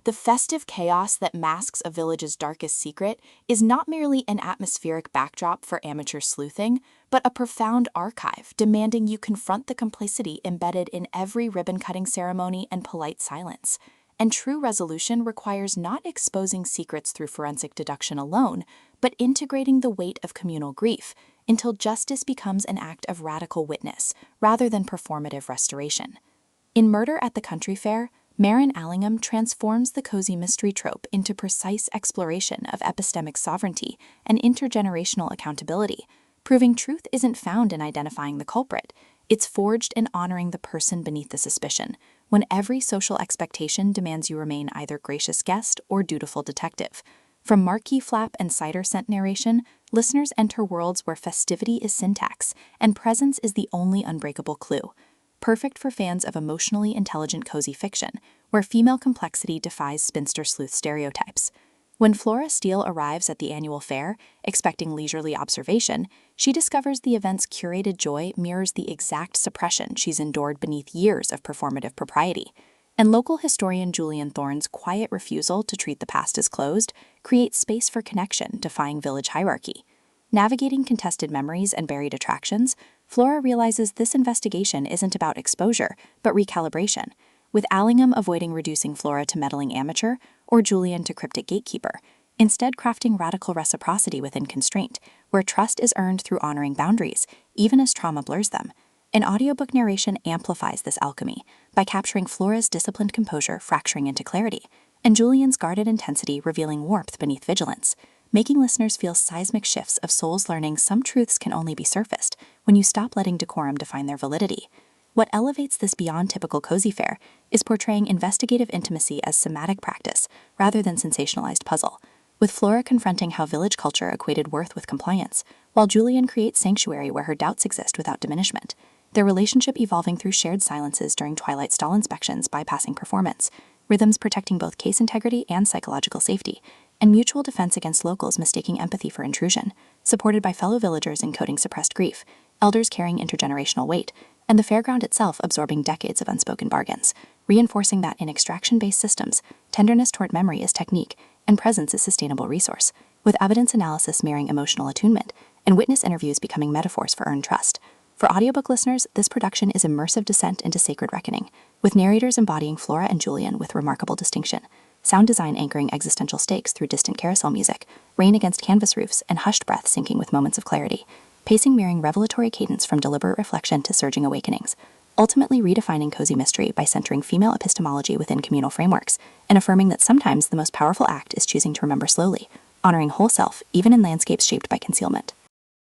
The festive chaos that masks a village's darkest secret is not merely an atmospheric backdrop for amateur sleuthing, but a profound archive demanding you confront the complicity embedded in every ribbon-cutting ceremony and polite silence. And true resolution requires not exposing secrets through forensic deduction alone, but integrating the weight of communal grief until justice becomes an act of radical witness rather than performative restoration. In Murder at the Country Fair, Merryn Allingham transforms the cozy mystery trope into precise exploration of epistemic sovereignty and intergenerational accountability, proving truth isn't found in identifying the culprit. It's forged in honoring the person beneath the suspicion, when every social expectation demands you remain either gracious guest or dutiful detective. From marquee flap and cider scent narration, listeners enter worlds where festivity is syntax and presence is the only unbreakable clue. Perfect for fans of emotionally intelligent cozy fiction, where female complexity defies spinster sleuth stereotypes. When Flora Steele arrives at the annual fair, expecting leisurely observation, she discovers the event's curated joy mirrors the exact suppression she's endured beneath years of performative propriety. And local historian Julian Thorne's quiet refusal to treat the past as closed creates space for connection, defying village hierarchy. Navigating contested memories and buried attractions, Flora realizes this investigation isn't about exposure, but recalibration, with Allingham avoiding reducing Flora to meddling amateur or Julian to cryptic gatekeeper, instead crafting radical reciprocity within constraint, where trust is earned through honoring boundaries, even as trauma blurs them. An audiobook narration amplifies this alchemy by capturing Flora's disciplined composure fracturing into clarity, and Julian's guarded intensity revealing warmth beneath vigilance, making listeners feel seismic shifts of souls learning some truths can only be surfaced when you stop letting decorum define their validity. What elevates this beyond typical cozy fare is portraying investigative intimacy as somatic practice rather than sensationalized puzzle, with Flora confronting how village culture equated worth with compliance, while Julian creates sanctuary where her doubts exist without diminishment, their relationship evolving through shared silences during twilight stall inspections bypassing performance, rhythms protecting both case integrity and psychological safety, and mutual defense against locals mistaking empathy for intrusion, supported by fellow villagers encoding suppressed grief, elders carrying intergenerational weight, and the fairground itself absorbing decades of unspoken bargains, reinforcing that in extraction-based systems, tenderness toward memory is technique, and presence is sustainable resource, with evidence analysis mirroring emotional attunement, and witness interviews becoming metaphors for earned trust. For audiobook listeners, this production is immersive descent into sacred reckoning, with narrators embodying Flora and Julian with remarkable distinction, sound design anchoring existential stakes through distant carousel music, rain against canvas roofs, and hushed breath syncing with moments of clarity, pacing mirroring revelatory cadence from deliberate reflection to surging awakenings, ultimately redefining cozy mystery by centering female epistemology within communal frameworks, and affirming that sometimes the most powerful act is choosing to remember slowly, honoring whole self even in landscapes shaped by concealment.